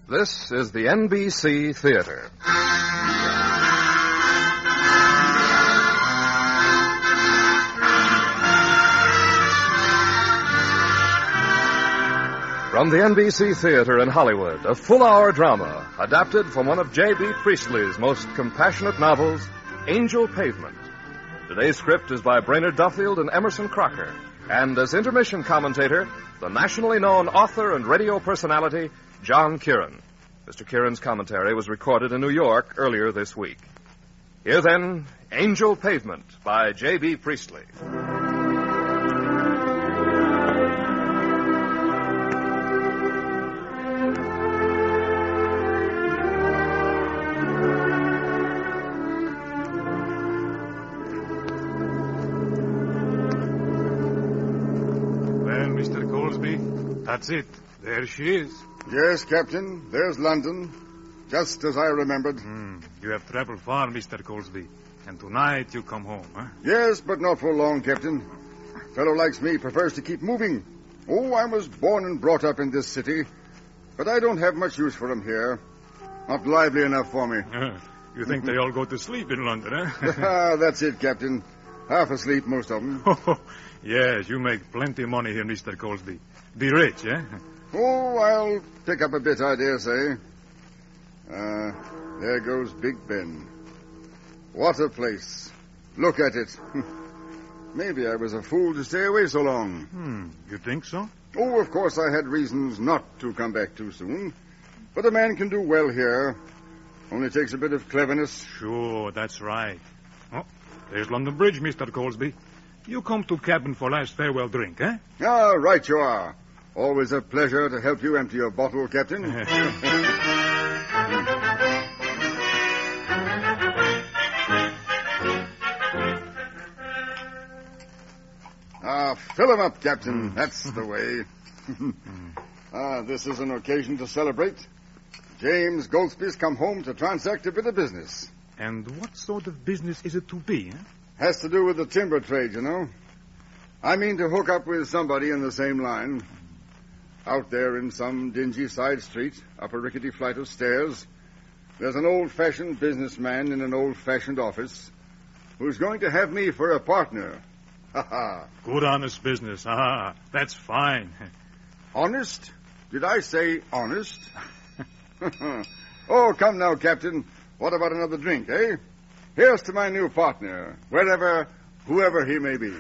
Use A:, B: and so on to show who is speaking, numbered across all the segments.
A: This is the NBC Theater. From the NBC Theater in Hollywood, a full-hour drama adapted from one of J.B. Priestley's most compassionate novels, Angel Pavement. Today's script is by Brainerd Duffield and Emerson Crocker, and as intermission commentator, the nationally known author and radio personality, John Kieran. Mr. Kieran's commentary was recorded in New York earlier this week. Here then, Angel Pavement by J.B. Priestley.
B: That's it. There she is.
C: Yes, Captain. There's London. Just as I remembered.
B: You have traveled far, Mr. Golsby. And tonight you come home, huh?
C: Yes, but not for long, Captain. Fellow likes me prefers to keep moving. Oh, I was born and brought up in this city. But I don't have much use for them here. Not lively enough for me.
B: You think they all go to sleep in London, huh?
C: That's it, Captain. Half asleep, most of them.
B: Yes, you make plenty of money here, Mr. Golsby. Be rich, eh?
C: Oh, I'll pick up a bit, I dare say. There goes Big Ben. What a place. Look at it. Maybe I was a fool to stay away so long.
B: You think so?
C: Oh, of course I had reasons not to come back too soon. But a man can do well here. Only takes a bit of cleverness.
B: Sure, that's right. Oh, there's London Bridge, Mr. Golsby. You come to cabin for last farewell drink, eh?
C: Ah, right you are. Always a pleasure to help you empty your bottle, Captain. Fill 'em up, Captain. That's the way. This is an occasion to celebrate. James Golspie's come home to transact a bit of business.
B: And what sort of business is it to be, eh?
C: Has to do with the timber trade, you know. I mean to hook up with somebody in the same line. Out there in some dingy side street, up a rickety flight of stairs, there's an old-fashioned businessman in an old-fashioned office who's going to have me for a partner. Ha-ha.
B: Good, honest business. That's fine.
C: Honest? Did I say honest? Oh, come now, Captain. What about another drink, eh? Here's to my new partner, whoever he may be.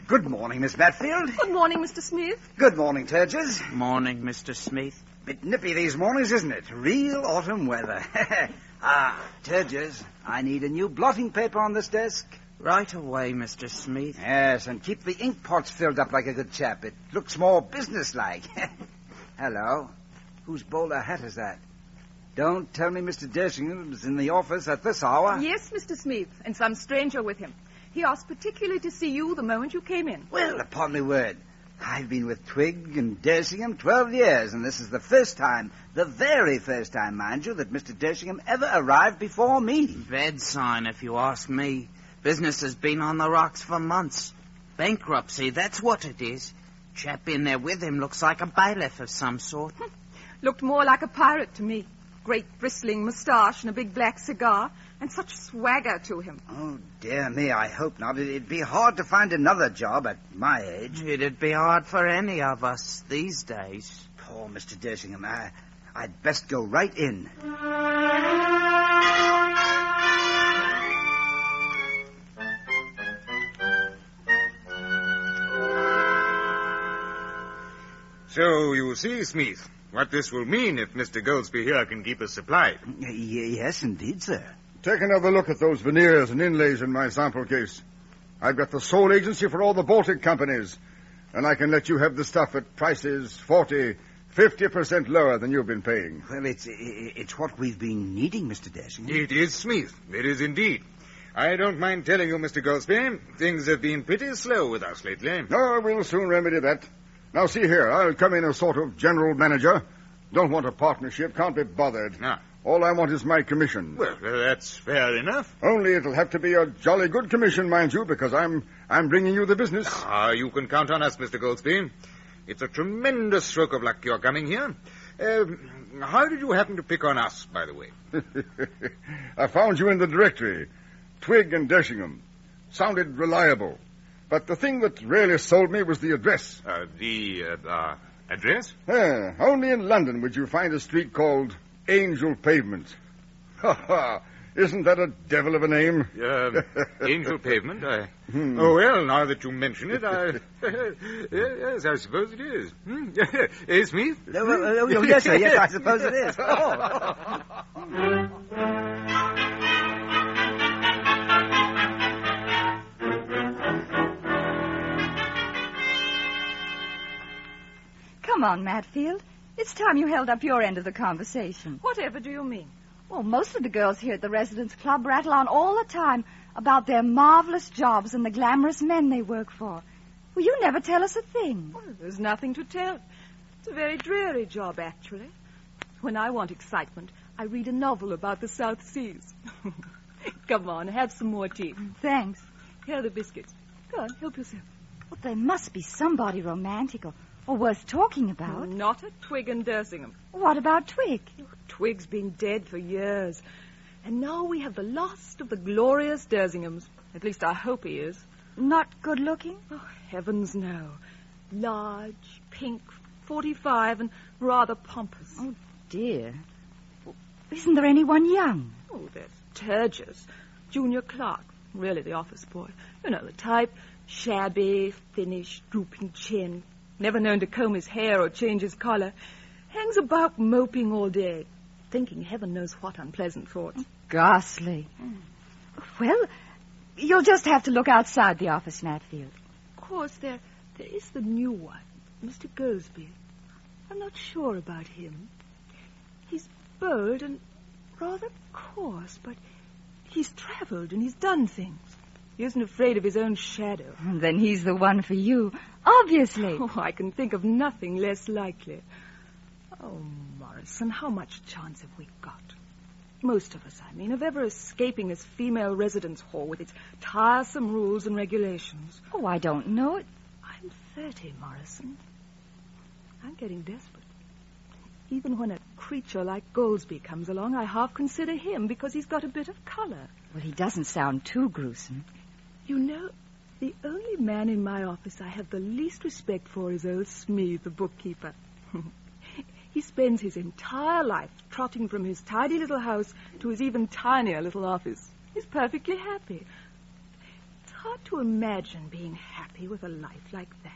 D: Good morning, Miss Matfield.
E: Good morning, Mr. Smith.
D: Good morning, Turgis.
F: Morning, Mr. Smith.
D: Bit nippy these mornings, isn't it? Real autumn weather. Turgis, I need a new blotting paper on this desk.
F: Right away, Mr. Smith.
D: Yes, and keep the ink pots filled up like a good chap. It looks more businesslike. Hello. Whose bowler hat is that? Don't tell me Mr. Dersingham is in the office at this hour.
E: Yes, Mr. Smith, and some stranger with him. He asked particularly to see you the moment you came in.
D: Well, upon my word, I've been with Twig and Dersingham 12 years, and this is the first time, the very first time, mind you, that Mr. Dersingham ever arrived before me.
F: Bad sign, if you ask me. Business has been on the rocks for months. Bankruptcy, that's what it is. Chap in there with him looks like a bailiff of some sort.
E: Looked more like a pirate to me. Great bristling moustache and a big black cigar, and such swagger to him.
D: Oh, dear me, I hope not. It'd be hard to find another job at my age.
F: It'd be hard for any of us these days.
D: Poor Mr. Dersingham, I'd best go right in.
G: So, you see, Smith, what this will mean if Mr. Golsby here can keep us supplied.
D: Yes, indeed, sir.
C: Take another look at those veneers and inlays in my sample case. I've got the sole agency for all the Baltic companies, and I can let you have the stuff at prices 50% lower than you've been paying.
D: Well, it's what we've been needing, Mr. Dersingham.
G: It is, Smith. It is indeed. I don't mind telling you, Mr. Golsby, things have been pretty slow with us lately.
C: No, we'll soon remedy that. Now, see here, I'll come in as sort of general manager, Don't want a partnership. Can't be bothered.
G: No.
C: All I want is my commission.
G: Well, that's fair enough.
C: Only it'll have to be a jolly good commission, mind you, because I'm bringing you the business.
G: You can count on us, Mr. Golspie. It's a tremendous stroke of luck you're coming here. How did you happen to pick on us, by the way?
C: I found you in the directory. Twig and Dersingham. Sounded reliable. But the thing that really sold me was the address.
G: The address?
C: Only in London would you find a street called Angel Pavement. Ha ha! Isn't that a devil of a name?
G: Angel Pavement? Oh, well, now that you mention it, yes, I suppose it is. Smith?
D: Yes, sir. Yes, I suppose it is.
H: Come on, Matfield. It's time you held up your end of the conversation.
E: Whatever do you mean?
H: Well, most of the girls here at the Residence Club rattle on all the time about their marvelous jobs and the glamorous men they work for. Well, you never tell us a thing.
E: Well, there's nothing to tell. It's a very dreary job, actually. When I want excitement, I read a novel about the South Seas. Come on, have some more tea.
H: Thanks.
E: Here are the biscuits. Go on, help yourself.
H: Well, there must be somebody romantic or worth talking about.
E: Not at Twig and Dersingham.
H: What about Twig?
E: Twig's been dead for years. And now we have the last of the glorious Dersinghams. At least I hope he is.
H: Not good looking?
E: Oh, heavens no. Large, pink, 45, and rather pompous.
H: Oh, dear. Well, isn't there anyone young?
E: Oh, there's Turgis, junior clerk. Really the office boy. You know the type. Shabby, thinnish, drooping chin. Never known to comb his hair or change his collar. Hangs about moping all day, thinking heaven knows what unpleasant thoughts.
H: Ghastly. Well, you'll just have to look outside the office, Matfield.
E: Of course, there is the new one, Mr. Golspie. I'm not sure about him. He's bold and rather coarse, but he's traveled and he's done things. He isn't afraid of his own shadow.
H: Then he's the one for you, obviously.
E: Oh, I can think of nothing less likely. Oh, Morrison, how much chance have we got? Most of us, I mean, of ever escaping this female residence hall with its tiresome rules and regulations.
H: Oh, I don't know it.
E: I'm 30, Morrison. I'm getting desperate. Even when a creature like Golsby comes along, I half consider him because he's got a bit of color.
H: Well, he doesn't sound too gruesome.
E: You know, the only man in my office I have the least respect for is old Smee, the bookkeeper. He spends his entire life trotting from his tidy little house to his even tinier little office. He's perfectly happy. It's hard to imagine being happy with a life like that.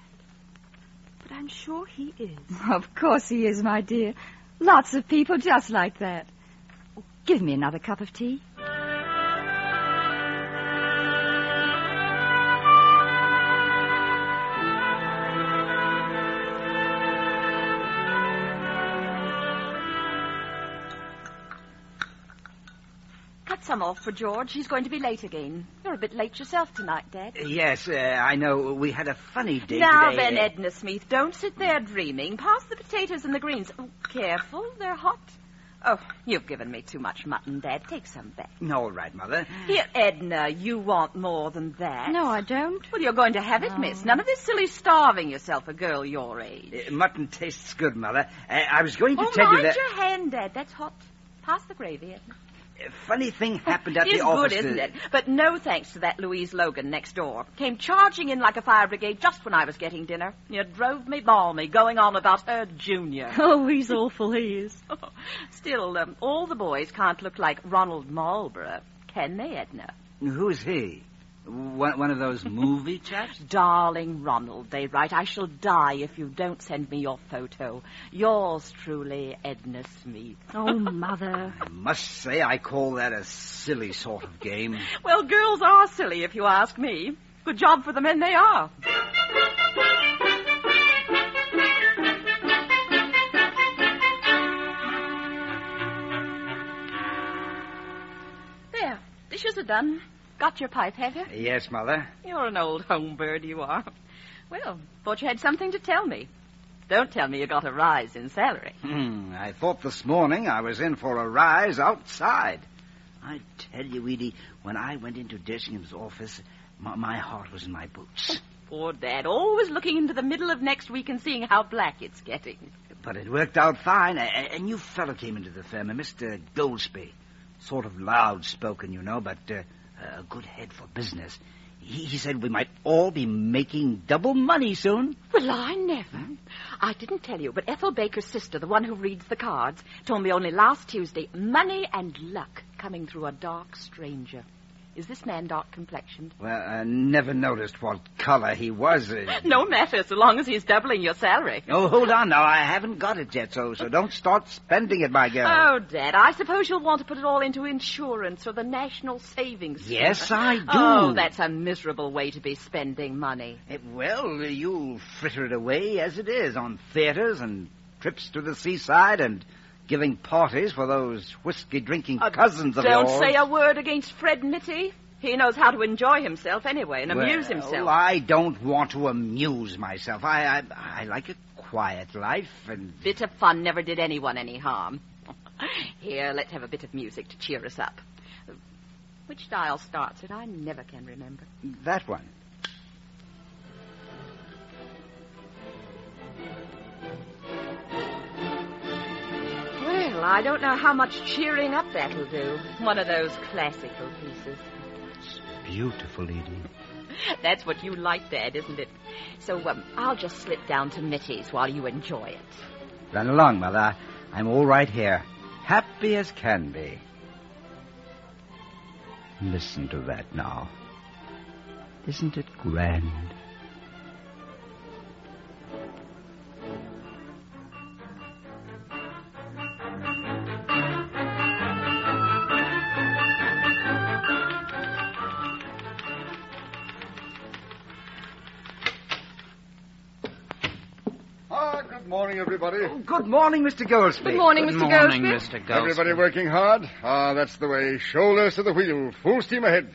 E: But I'm sure he is.
H: Of course he is, my dear. Lots of people just like that. Give me another cup of tea.
I: Some off for George. He's going to be late again. You're a bit late yourself tonight, Dad.
D: Yes, I know. We had a funny day
I: now
D: today.
I: then, Edna Smith, don't sit there dreaming. Pass the potatoes and the greens. Oh, careful, they're hot. Oh, you've given me too much mutton, Dad. Take some back.
D: All right, Mother.
I: Here, Edna, you want more than that.
H: No, I don't.
I: Well, you're going to have it, miss. None of this silly starving yourself, a girl your age.
D: Mutton tastes good, Mother. I was going to tell you that...
I: mind your hand, Dad. That's hot. Pass the gravy, Edna.
D: Funny thing happened at the
I: It's
D: office.
I: good, isn't it? But no thanks to that Louise Logan next door. Came charging in like a fire brigade just when I was getting dinner. You drove me balmy, going on about her junior.
H: Oh, he's awful, he is.
I: Still, all the boys can't look like Ronald Marlborough, can they, Edna?
D: Who's he? One of those movie chaps?
I: Darling Ronald, they write, I shall die if you don't send me your photo. Yours truly, Edna Smith.
H: Oh, Mother.
D: I must say I call that a silly sort of game.
I: Well, girls are silly, if you ask me. Good job for the men they are. There, dishes are done. Got your pipe, have you?
D: Yes, Mother.
I: You're an old home bird, you are. Well, thought you had something to tell me. Don't tell me you got a rise in salary.
D: I thought this morning I was in for a rise outside. I tell you, Edie, when I went into Dersingham's office, my heart was in my boots.
I: Poor Dad, always looking into the middle of next week and seeing how black it's getting.
D: But it worked out fine. A new fellow came into the firm, a Mr Golspie. Sort of loud-spoken, you know, but a good head for business. He said we might all be making double money soon.
I: Well, I never. I didn't tell you, but Ethel Baker's sister, the one who reads the cards, told me only last Tuesday, money and luck coming through a dark stranger. Is this man dark complexioned?
D: Well, I never noticed what color he was.
I: No matter, so long as he's doubling your salary.
D: Oh, hold on now. I haven't got it yet, so don't start spending it, my girl.
I: Oh, Dad, I suppose you'll want to put it all into insurance or the National Savings Scheme.
D: Yes, I do.
I: Oh, that's a miserable way to be spending money.
D: Well, you fritter it away as it is on theaters and trips to the seaside and giving parties for those whiskey-drinking cousins of yours.
I: Don't say a word against Fred Mitty. He knows how to enjoy himself anyway and amuse himself.
D: I don't want to amuse myself. I like a quiet life and...
I: Bit of fun never did anyone any harm. Here, let's have a bit of music to cheer us up. Which dial starts it? I never can remember.
D: That one.
I: Well, I don't know how much cheering up that'll do. One of those classical pieces.
D: It's beautiful, Edie.
I: That's what you like, Dad, isn't it? So, I'll just slip down to Mitty's while you enjoy it.
D: Run along, Mother. I'm all right here. Happy as can be. Listen to that now. Isn't it grand?
C: Good morning, everybody.
D: Oh, good morning, Mr. Golspie.
E: Good morning,
F: Good
E: Mr.
F: morning,
E: Golspie.
F: Mr. Golspie.
C: Everybody working hard? That's the way. Shoulders to the wheel. Full steam ahead.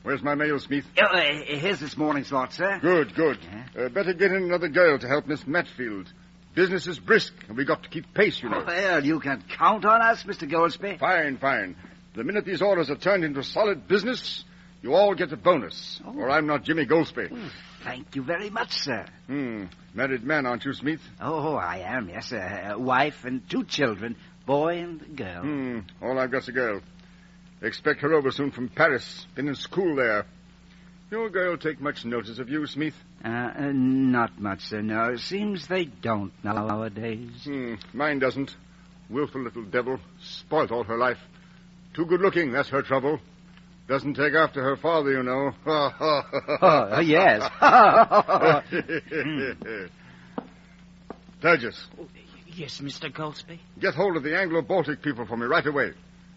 C: Where's my mail, Smith?
D: Here's this morning's lot, sir.
C: Good, good.
D: Yeah?
C: Better get in another girl to help Miss Matfield. Business is brisk, and we got to keep pace, you know.
D: Well, you can count on us, Mr. Golspie.
C: Fine, fine. The minute these orders are turned into solid business, you all get a bonus.
D: Oh.
C: Or I'm not Jimmy Golspie.
D: Thank you very much, sir.
C: Married man, aren't you, Smith?
D: Oh, I am, yes, sir. A wife and 2 children, boy and girl.
C: All I've got's a girl. Expect her over soon from Paris. Been in school there. Your girl take much notice of you, Smith?
D: Not much, sir, no. Seems they don't nowadays.
C: Mine doesn't. Willful little devil. Spoilt all her life. Too good looking, that's her trouble. Doesn't take after her father, you know.
D: Yes.
C: Burgess,
F: Yes, Mr. Golspie.
C: get hold of the Anglo-Baltic people for me right away.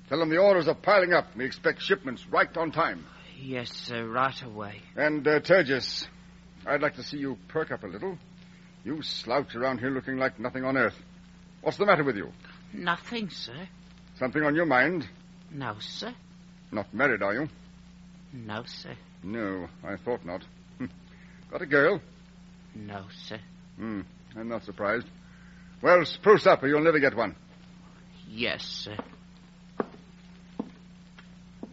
C: Tell them the orders are piling up. We expect shipments right on time.
F: Yes, sir, right away.
C: And, Turgis, I'd like to see you perk up a little. You slouch around here looking like nothing on earth. What's the matter with you?
F: Nothing, sir.
C: Something on your mind?
F: No, sir.
C: Not married, are you?
F: No, sir.
C: No, I thought not. Got a girl?
F: No, sir.
C: I'm not surprised. Well, spruce up or you'll never get one.
F: Yes, sir.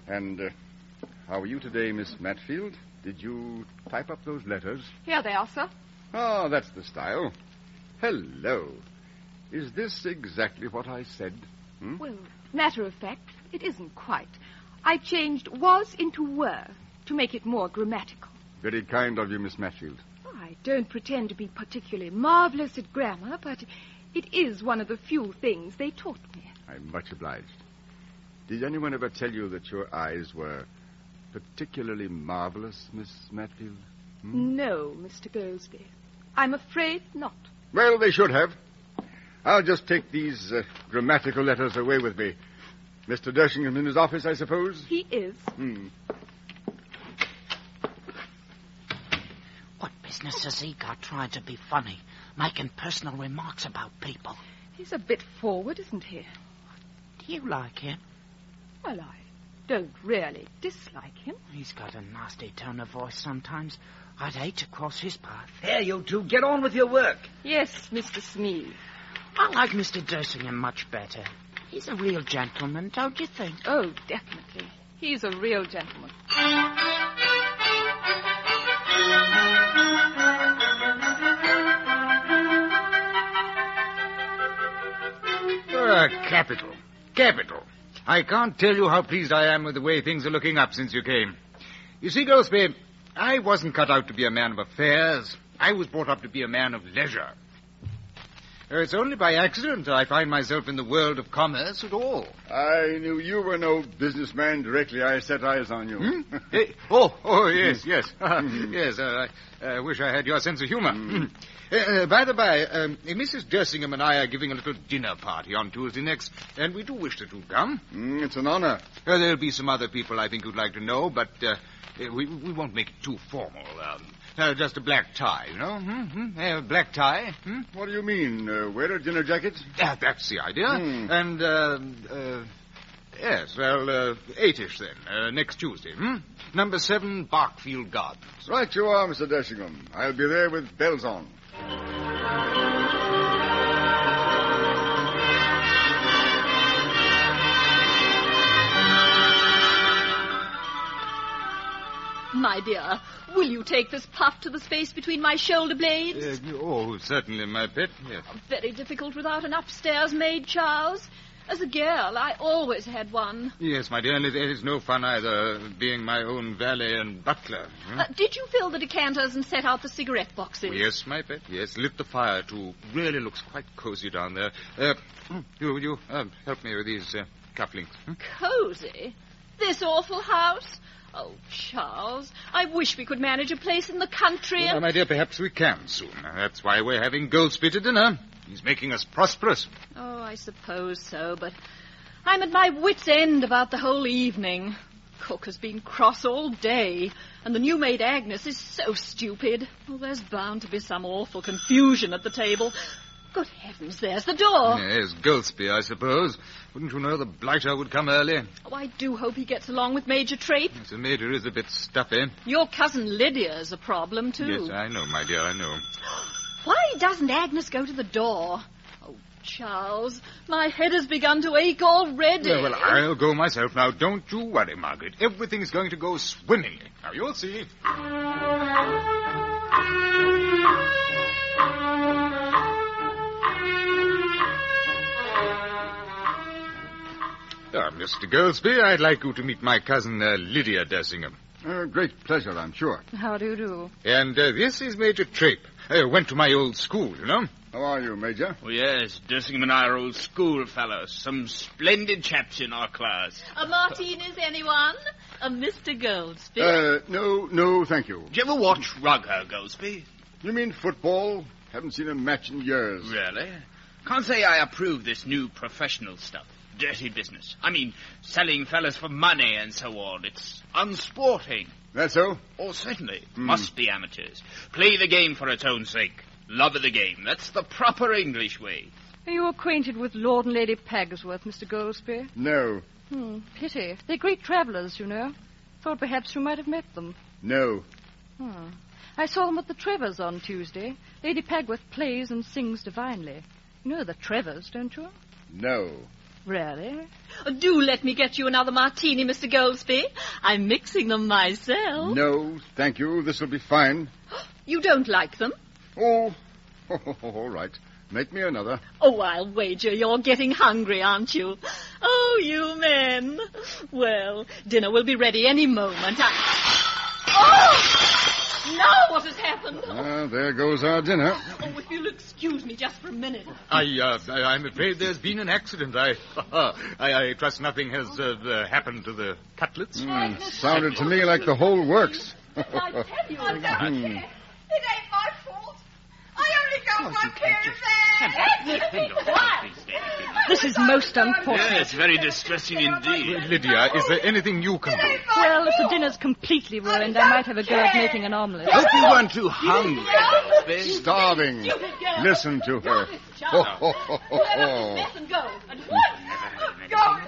C: And, how are you today, Miss Matfield? Did you type up those letters?
E: Here they are, sir.
C: Oh, that's the style. Hello. Is this exactly what I said?
E: Well, matter of fact, it isn't quite. I changed was into were to make it more grammatical.
C: Very kind of you, Miss Matfield.
E: I don't pretend to be particularly marvelous at grammar, but it is one of the few things they taught me.
C: I'm much obliged. Did anyone ever tell you that your eyes were particularly marvelous, Miss Matfield?
E: No, Mr. Golspie. I'm afraid not.
C: Well, they should have. I'll just take these grammatical letters away with me. Mr. Dersingham in his office, I suppose?
E: He is.
F: What business has he got trying to be funny, making personal remarks about people?
E: He's a bit forward, isn't he?
F: Do you like him?
E: Well, I don't really dislike him.
F: He's got a nasty tone of voice sometimes. I'd hate to cross his path.
D: There, you two, get on with your work.
E: Yes, Mr. Smee.
F: I like Mr. Dersingham much better. He's a real gentleman, don't you think?
E: Oh, definitely. He's a real gentleman.
G: Capital. Capital. I can't tell you how pleased I am with the way things are looking up since you came. You see, Golsby, I wasn't cut out to be a man of affairs. I was brought up to be a man of leisure. It's only by accident I find myself in the world of commerce at all.
C: I knew you were no businessman directly I set eyes on you.
G: Hey, yes. Yes, I wish I had your sense of humor. By the by, Mrs. Dersingham and I are giving a little dinner party on Tuesday next, and we do wish that you'd come.
C: It's an honor.
G: There'll be some other people I think you'd like to know, but we won't make it too formal. Just a black tie, you know? Black tie.
C: What do you mean? Wear a dinner jacket?
G: That's the idea. And, yes, well, 8-ish then, next Tuesday. Number 7, Barkfield Gardens.
C: Right you are, Mr. Dersingham. I'll be there with bells on.
I: My dear, will you take this puff to the space between my shoulder blades?
G: Certainly, my pet, yes.
I: Very difficult without an upstairs maid, Charles. As a girl, I always had one.
G: Yes, my dear, and it is no fun either, being my own valet and butler.
I: Did you fill the decanters and set out the cigarette boxes?
G: Yes, my pet, yes. Lit the fire, too. Really looks quite cozy down there. You help me with these cufflinks.
I: Cozy? This awful house? Oh, Charles, I wish we could manage a place in the country.
G: Well, my dear, perhaps we can soon. That's why we're having Golspie to dinner. He's making us prosperous.
I: Oh, I suppose so, but I'm at my wit's end about the whole evening. Cook has been cross all day, and the new maid Agnes is so stupid. Well, there's bound to be some awful confusion at the table. Good heavens, there's the door.
G: Yes, Golspie, I suppose. Wouldn't you know the blighter would come early?
I: Oh, I do hope he gets along with Major Trape.
G: Yes, the Major is a bit stuffy.
I: Your cousin Lydia's a problem, too.
G: Yes, I know, my dear, I know.
I: Why doesn't Agnes go to the door? Oh, Charles, my head has begun to ache already.
G: Well, I'll go myself now. Don't you worry, Margaret. Everything's going to go swimmingly. Now, you'll see. Mr. Golspie, I'd like you to meet my cousin, Lydia Dersingham.
C: Great pleasure, I'm sure.
E: How do you do?
G: And this is Major Trape. Went to my old school, you know.
C: How are you, Major?
J: Oh, yes, Dersingham and I are old schoolfellows. Some splendid chaps in our class.
I: A Martinez, anyone? A Mr. Golspie?
C: No, thank you.
J: Did you ever watch rugger, Golspie?
C: You mean football? Haven't seen a match in years.
J: Really? Can't say I approve this new professional stuff. Dirty business. I mean, selling fellas for money and so on. It's unsporting.
C: That so?
J: Oh, certainly. Must be amateurs. Play the game for its own sake. Love of the game. That's the proper English way.
E: Are you acquainted with Lord and Lady Pagsworth, Mr. Golspie?
C: No.
E: Pity. They're great travellers, you know. Thought perhaps you might have met them.
C: No.
E: I saw them at the Trevors on Tuesday. Lady Pagworth plays and sings divinely. You know the Trevors, don't you?
C: No.
E: Really?
I: Do let me get you another martini, Mr. Golspie. I'm mixing them myself.
C: No, thank you. This will be fine.
I: You don't like them?
C: Oh, all right. Make me another.
I: Oh, I'll wager you're getting hungry, aren't you? Oh, you men. Well, dinner will be ready any moment. Oh! Now what has happened?
C: There goes our dinner.
I: Oh, if you'll excuse me just for a minute.
G: I'm afraid there's been an accident. I trust nothing has happened to the cutlets.
C: Sounded to me like the whole works.
I: I tell you,
H: It ain't my fault. I only got one pair of hands.
E: This is most unfortunate.
J: Yes, very distressing indeed.
G: Lydia, is there anything you can do?
E: Well, if the dinner's completely ruined, I might have a go at making an omelette.
J: Hope you weren't too hungry, Golspie.
C: Starving. Listen to her.
I: Let them go. And
H: God,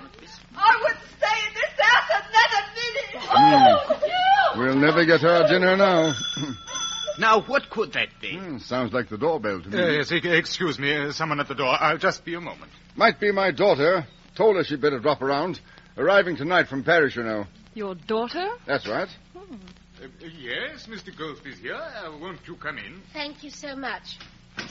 H: I wouldn't stay in this house another minute.
C: We'll never get our dinner now.
J: Now, what could that be?
C: Sounds like the doorbell to me.
G: Yes, excuse me. Someone at the door. I'll just be a moment.
C: Might be my daughter. Told her she'd better drop around. Arriving tonight from Paris, you know.
E: Your daughter?
C: That's right.
G: Yes, Mr. Golspie's here. Won't you come in?
K: Thank you so much.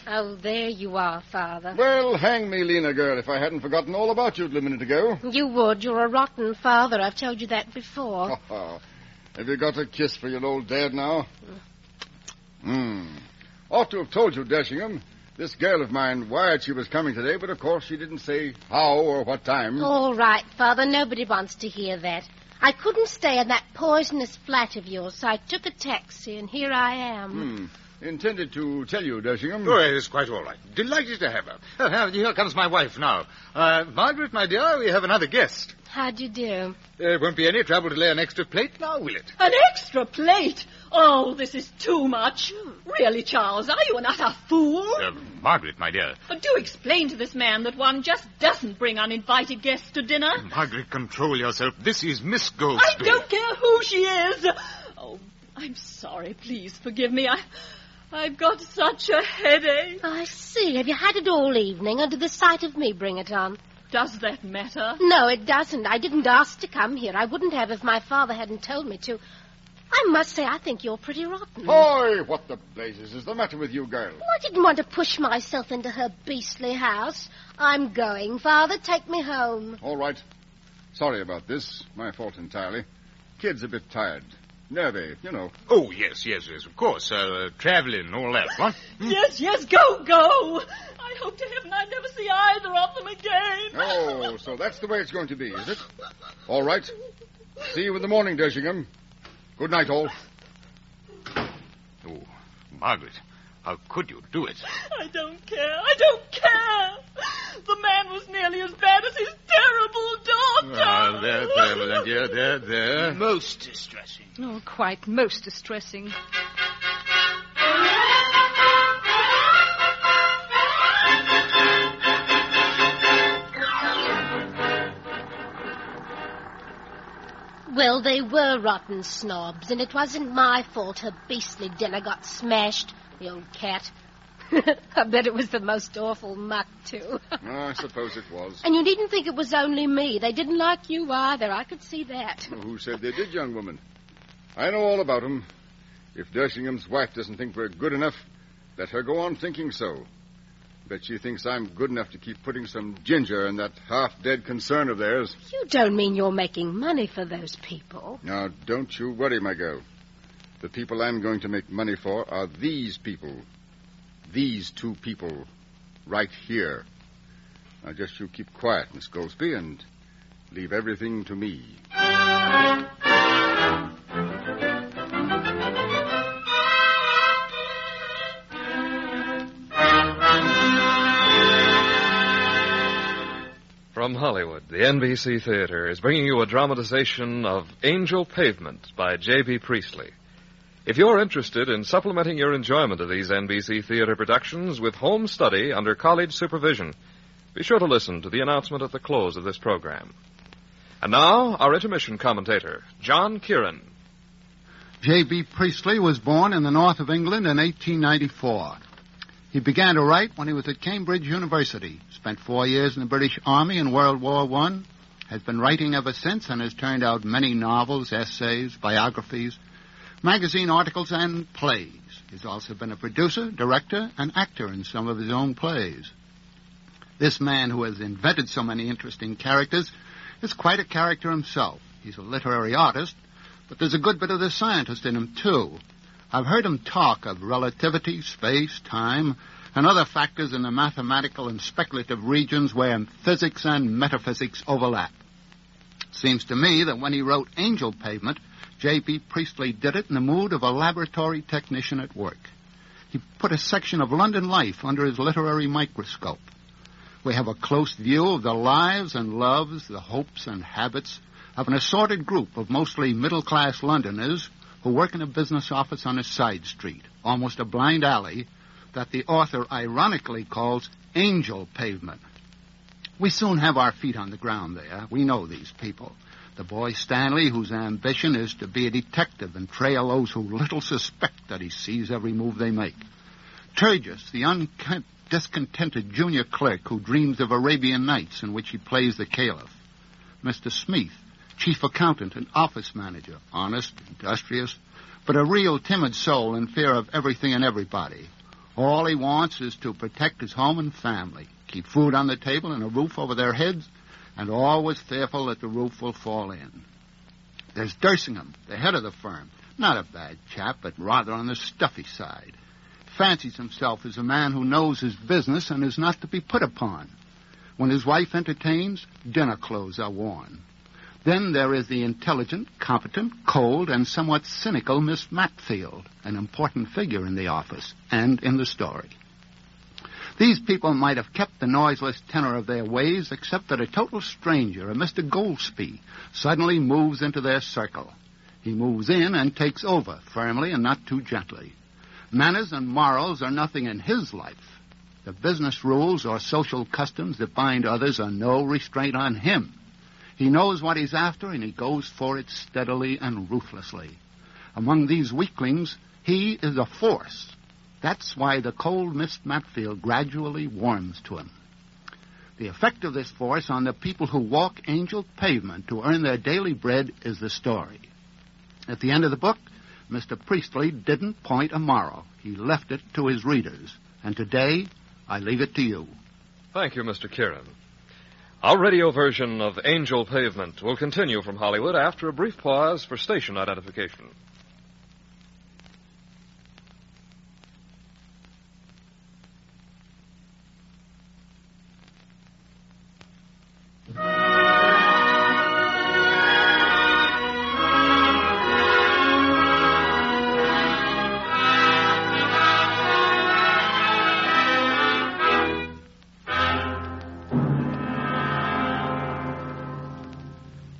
K: Oh, there you are, Father.
C: Well, hang me, Lena, girl, if I hadn't forgotten all about you a minute ago.
K: You would. You're a rotten father. I've told you that before.
C: Have you got a kiss for your old dad now? Ought to have told you, Dersingham. This girl of mine wired she was coming today, but of course she didn't say how or what time.
K: All right, Father. Nobody wants to hear that. I couldn't stay in that poisonous flat of yours, so I took a taxi, and here I am.
C: Intended to tell you, Dersingham.
G: Oh, it's quite all right. Delighted to have her. Here comes my wife now. Margaret, my dear, we have another guest.
K: How'd you do?
G: There won't be any trouble to lay an extra plate now, will it?
L: An extra plate? Oh, this is too much. Really, Charles, are you an utter fool?
G: Margaret, my dear.
L: Do explain to this man that one just doesn't bring uninvited guests to dinner.
G: Margaret, control yourself. This is Miss Golspie.
L: I don't care who she is. Oh, I'm sorry. Please forgive me. I've got such a headache.
K: I see. Have you had it all evening, or did the sight of me bring it on?
L: Does that matter?
K: No, it doesn't. I didn't ask to come here. I wouldn't have if my father hadn't told me to. I must say, I think you're pretty rotten.
C: Boy, what the blazes is the matter with you, girl?
K: Well, I didn't want to push myself into her beastly house. I'm going, Father. Take me home.
C: All right. Sorry about this. My fault entirely. Kid's a bit tired. Nervy, you know.
G: Oh, yes, of course. Traveling, all that, what?
L: Yes, go. I hope to heaven I never see either of them again.
C: Oh, so that's the way it's going to be, is it? All right. See you in the morning, Dersingham. Good night, all.
G: Oh, Margaret, how could you do it?
L: I don't care. The man was nearly as bad as his terrible daughter.
G: There.
J: Most distressing.
E: Oh, quite most distressing.
K: Well, they were rotten snobs, and it wasn't my fault her beastly dinner got smashed, the old cat. I bet it was the most awful muck, too.
C: I suppose it was.
K: And you needn't think it was only me. They didn't like you either. I could see that.
C: Well, who said they did, young woman? I know all about them. If Dersingham's wife doesn't think we're good enough, let her go on thinking so. Bet she thinks I'm good enough to keep putting some ginger in that half-dead concern of theirs.
K: You don't mean you're making money for those people?
C: Now, don't you worry, my girl. The people I'm going to make money for are these people. These two people right here. Now, just you keep quiet, Miss Golspie, and leave everything to me.
A: From Hollywood, the NBC Theater is bringing you a dramatization of Angel Pavement by J.B. Priestley. If you're interested in supplementing your enjoyment of these NBC Theater productions with home study under college supervision, be sure to listen to the announcement at the close of this program. And now, our intermission commentator, John Kieran.
M: J.B. Priestley was born in the north of England in 1894. He began to write when he was at Cambridge University, spent 4 years in the British Army in World War I, has been writing ever since and has turned out many novels, essays, biographies, magazine articles, and plays. He's also been a producer, director, and actor in some of his own plays. This man who has invented so many interesting characters is quite a character himself. He's a literary artist, but there's a good bit of the scientist in him, too. I've heard him talk of relativity, space, time, and other factors in the mathematical and speculative regions where physics and metaphysics overlap. Seems to me that when he wrote Angel Pavement, J.B. Priestley did it in the mood of a laboratory technician at work. He put a section of London life under his literary microscope. We have a close view of the lives and loves, the hopes and habits of an assorted group of mostly middle-class Londoners who work in a business office on a side street, almost a blind alley, that the author ironically calls Angel Pavement. We soon have our feet on the ground there. We know these people. The boy Stanley, whose ambition is to be a detective and trail those who little suspect that he sees every move they make. Turgis, the discontented junior clerk who dreams of Arabian Nights in which he plays the caliph. Mr. Smith, chief accountant and office manager, honest, industrious, but a real timid soul in fear of everything and everybody. All he wants is to protect his home and family, keep food on the table and a roof over their heads, and always fearful that the roof will fall in. There's Dersingham, the head of the firm. Not a bad chap, but rather on the stuffy side. Fancies himself as a man who knows his business and is not to be put upon. When his wife entertains, dinner clothes are worn. Then there is the intelligent, competent, cold, and somewhat cynical Miss Matfield, an important figure in the office and in the story. These people might have kept the noiseless tenor of their ways, except that a total stranger, a Mr Golspie, suddenly moves into their circle. He moves in and takes over, firmly and not too gently. Manners and morals are nothing in his life. The business rules or social customs that bind others are no restraint on him. He knows what he's after, and he goes for it steadily and ruthlessly. Among these weaklings, he is a force. That's why the cold Miss Matfield gradually warms to him. The effect of this force on the people who walk Angel Pavement to earn their daily bread is the story. At the end of the book, Mr. Priestley didn't point a moral. He left it to his readers. And today, I leave it to you.
A: Thank you, Mr. Kieran. Our radio version of Angel Pavement will continue from Hollywood after a brief pause for station identification.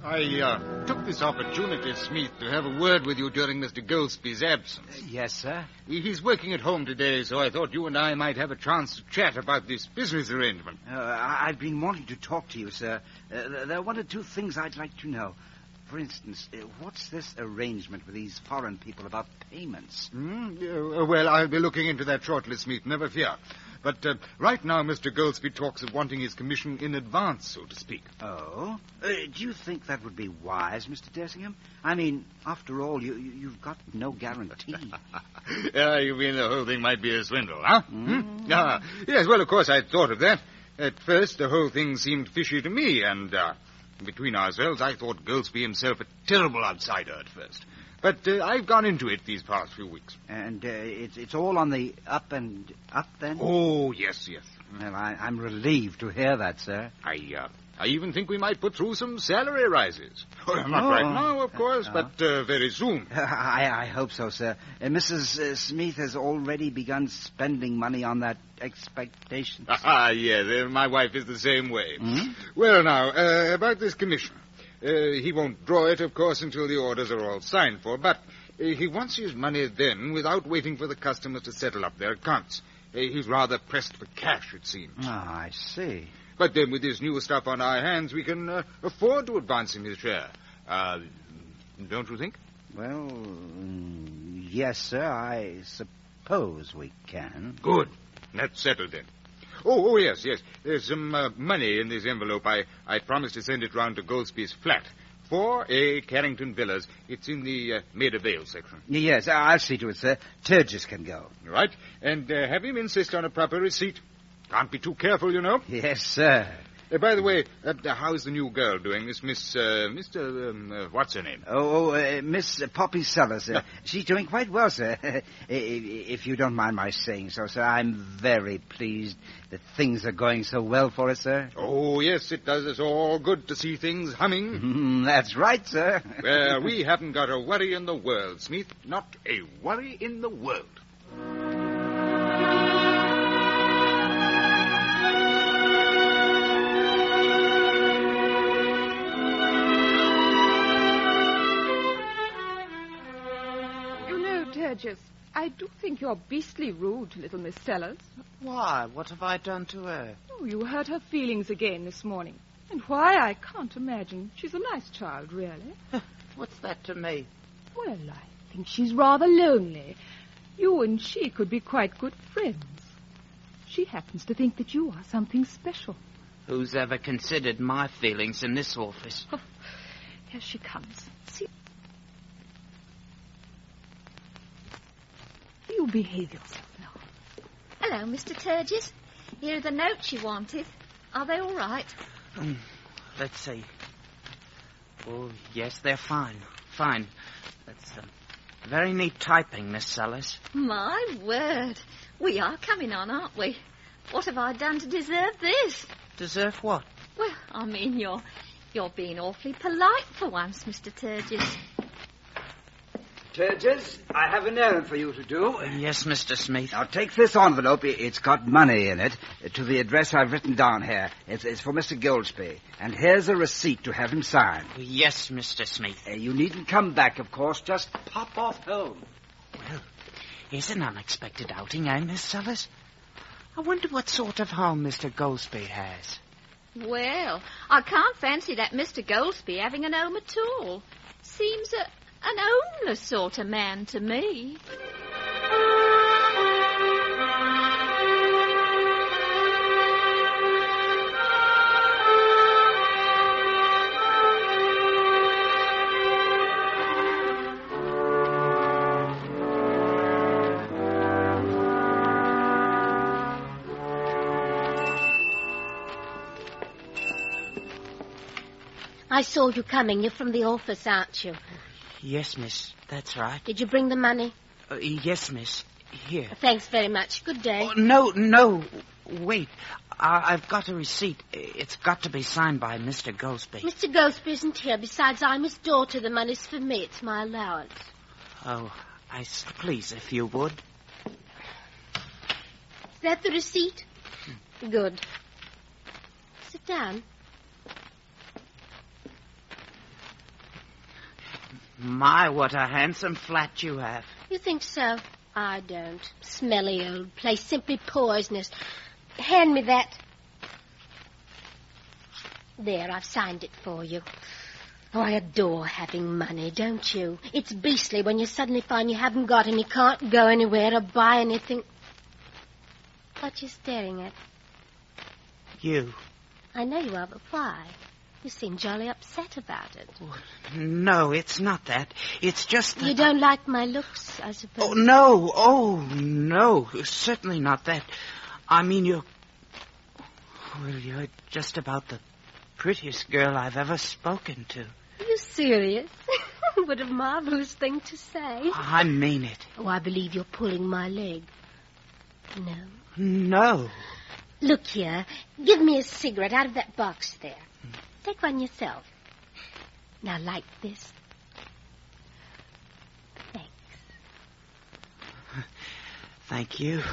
G: I took this opportunity, Smith, to have a word with you during Mr. Golspie's absence.
D: Yes, sir.
G: He's working at home today, so I thought you and I might have a chance to chat about this business arrangement.
D: I've been wanting to talk to you, sir. There are one or two things I'd like to know. For instance, what's this arrangement with these foreign people about payments?
G: Well, I'll be looking into that shortly, Smith, never fear. But right now, Mr. Golspie talks of wanting his commission in advance, so to speak.
D: Oh? Do you think that would be wise, Mr. Dersingham? I mean, after all, you've got no guarantee.
G: You mean the whole thing might be a swindle, huh? Yes, well, of course, I'd thought of that. At first, the whole thing seemed fishy to me, and between ourselves, I thought Golspie himself a terrible outsider at first. But I've gone into it these past few weeks.
D: And it's all on the up and up, then?
G: Oh, yes.
D: Well, I'm relieved to hear that, sir.
G: I even think we might put through some salary rises. Well, not right now, of course, but very soon.
D: I hope so, sir. Mrs. Smith has already begun spending money on that expectation.
G: Yeah, my wife is the same way. Mm-hmm. Well, now, about this commission. He won't draw it, of course, until the orders are all signed for, but he wants his money then without waiting for the customers to settle up their accounts. He's rather pressed for cash, it seems.
D: Ah, I see.
G: But then with this new stuff on our hands, we can afford to advance him his share. Don't you think?
D: Well, yes, sir, I suppose we can.
G: Good. That's settled then. Oh, yes. There's some money in this envelope. I promised to send it round to Golspie's flat. 4A Carrington Villas. It's in the Maida Vale section.
D: Yes, I'll see to it, sir. Turgis can go.
G: Right. And have him insist on a proper receipt. Can't be too careful, you know.
D: Yes, sir.
G: By the way, how's the new girl doing? This what's her name?
D: Miss Poppy Sellers. She's doing quite well, sir. If you don't mind my saying so, sir, I'm very pleased that things are going so well for us, sir.
G: Oh, yes, it does us all good to see things humming.
D: That's right, sir.
G: Well, we haven't got a worry in the world, Smith. Not a worry in the world.
E: I do think you're beastly rude to little Miss Sellers.
F: Why? What have I done to her?
E: Oh, you hurt her feelings again this morning. And why, I can't imagine. She's a nice child, really.
F: What's that to me?
E: Well, I think she's rather lonely. You and she could be quite good friends. She happens to think that you are something special.
F: Who's ever considered my feelings in this office?
E: Oh, here she comes. See? You behave yourself now.
H: Hello, Mr. Turgis. Here are the notes you wanted. Are they all right?
F: Let's see. Oh, yes, they're fine. Fine. That's very neat typing, Miss Sellers.
H: My word. We are coming on, aren't we? What have I done to deserve this?
F: Deserve what?
H: Well, I mean, you're being awfully polite for once, Mr. Turgis.
D: Turgis, I have an errand for you to do.
F: Yes, Mr. Smith.
D: Now, take this envelope. It's got money in it, to the address I've written down here. It's for Mr. Golspie. And here's a receipt to have him sign.
F: Yes, Mr. Smith.
D: You needn't come back, of course. Just pop off home.
F: Well, here's an unexpected outing, eh, Miss Sellers? I wonder what sort of home Mr. Golspie has.
H: Well, I can't fancy that Mr. Golspie having an home at all. Seems an homeless sort of man to me.
K: I saw you coming. You're from the office, aren't you?
F: Yes, miss. That's right.
K: Did you bring the money?
F: Yes, miss. Here.
K: Thanks very much. Good day.
F: Oh, no. Wait. I've got a receipt. It's got to be signed by Mr. Golspie.
K: Mr. Golspie isn't here. Besides, I'm his daughter. The money's for me. It's my allowance.
F: Oh, please, if you would.
K: Is that the receipt? Good. Sit down.
F: My, what a handsome flat you have.
K: You think so? I don't. Smelly old place, simply poisonous. Hand me that. There, I've signed it for you. Oh, I adore having money, don't you? It's beastly when you suddenly find you haven't got and you can't go anywhere or buy anything. What you staring at?
F: You.
K: I know you are, but why? You seem jolly upset about it.
F: No, it's not that. It's just that...
K: You don't like my looks, I suppose?
F: Oh, no. Certainly not that. I mean, you're just about the prettiest girl I've ever spoken to.
K: Are you serious? What a marvelous thing to say.
F: I mean it.
K: Oh, I believe you're pulling my leg. No.
F: No.
K: Look here. Give me a cigarette out of that box there. Take one yourself. Now, light this. Thanks.
F: Thank you.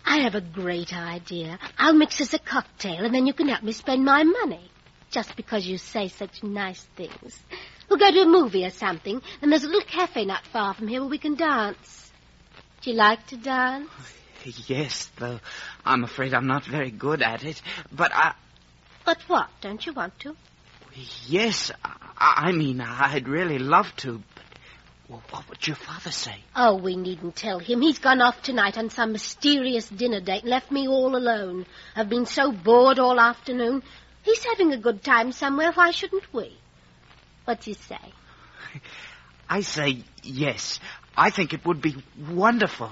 K: I have a great idea. I'll mix us a cocktail, and then you can help me spend my money. Just because you say such nice things. We'll go to a movie or something, and there's a little cafe not far from here where we can dance. Do you like to dance?
F: Yes, though I'm afraid I'm not very good at it. But
K: But what? Don't you want to?
F: Yes, I mean, I'd really love to, but what would your father say?
K: Oh, we needn't tell him. He's gone off tonight on some mysterious dinner date and left me all alone. I've been so bored all afternoon. He's having a good time somewhere. Why shouldn't we? What do you say?
F: I say yes. I think it would be wonderful.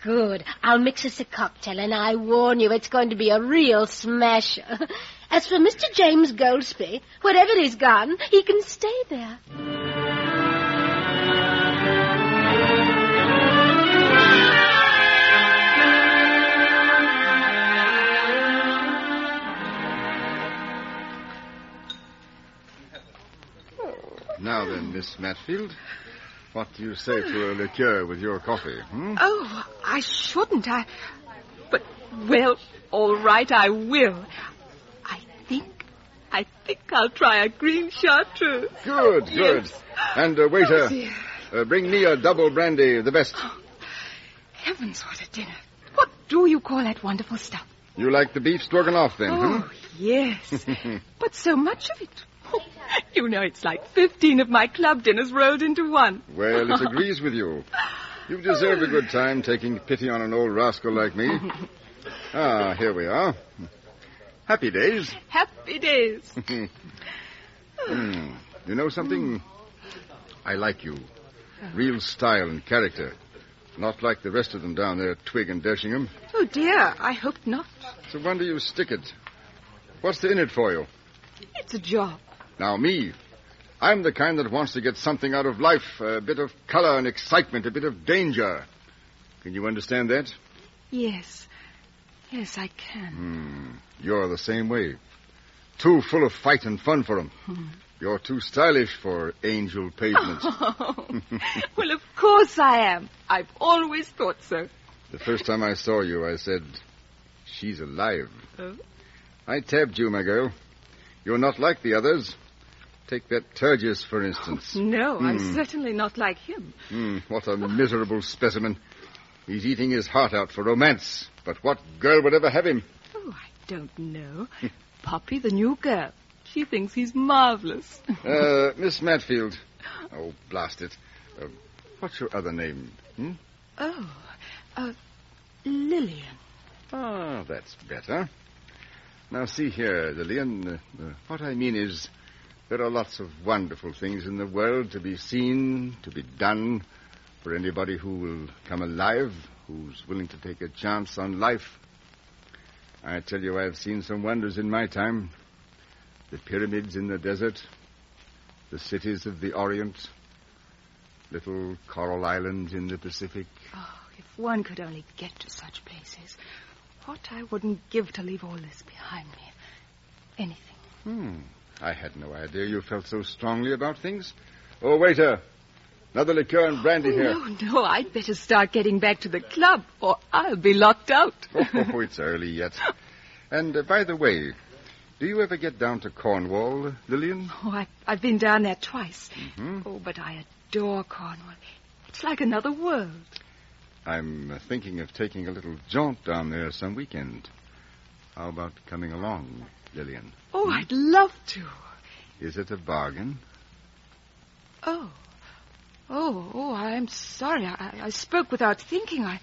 K: Good. I'll mix us a cocktail, and I warn you, it's going to be a real smasher. As for Mr. James Golspie, wherever he's gone, he can stay there.
C: Now then, Miss Matfield, what do you say to a liqueur with your coffee?
E: Oh, I shouldn't. But, well, all right, I will. I think I'll try a green chartreuse.
C: Good.
E: Yes.
C: And, waiter, bring me a double brandy, the best.
E: Oh, heavens, what a dinner. What do you call that wonderful stuff?
C: You like the beef stroganoff, then, huh?
E: Oh, yes. But so much of it. Oh, you know, it's like 15 of my club dinners rolled into one.
C: Well, it agrees with you. You deserve a good time taking pity on an old rascal like me. Ah, here we are. Happy days.
E: Happy days.
C: You know something? I like you. Real style and character. Not like the rest of them down there at Twig and Dersingham.
E: Oh, dear, I hope not.
C: It's a wonder you stick it. What's in it for you?
E: It's a job.
C: Now, me. I'm the kind that wants to get something out of life. A bit of color and excitement, a bit of danger. Can you understand that?
E: Yes. Yes, I can.
C: You're the same way. Too full of fight and fun for 'em. You're too stylish for Angel Pavement.
E: Oh, well, of course I am. I've always thought so.
C: The first time I saw you, I said, she's alive.
E: Oh?
C: I tabbed you, my girl. You're not like the others. Take that Turgis, for instance.
E: Oh, no, I'm certainly not like him.
C: What a miserable specimen. He's eating his heart out for romance. But what girl would ever have him?
E: Oh, I don't know. Poppy, the new girl. She thinks he's marvelous.
C: Miss Matfield. Oh, blast it. What's your other name?
E: Lillian.
C: Ah, that's better. Now, see here, Lillian. What I mean is, there are lots of wonderful things in the world to be seen, to be done, for anybody who will come alive, who's willing to take a chance on life. I tell you, I've seen some wonders in my time. The pyramids in the desert, the cities of the Orient, little coral islands in the Pacific.
E: Oh, if one could only get to such places. What I wouldn't give to leave all this behind me. Anything.
C: I had no idea you felt so strongly about things. Oh, waiter. Another liqueur and brandy here.
E: No, I'd better start getting back to the club, or I'll be locked out.
C: Oh, it's early yet. And, by the way, do you ever get down to Cornwall, Lillian?
E: Oh, I've been down there twice. Oh, but I adore Cornwall. It's like another world.
C: I'm thinking of taking a little jaunt down there some weekend. How about coming along, Lillian?
E: Oh, I'd love to.
C: Is it a bargain?
E: Oh, I'm sorry. I spoke without thinking. I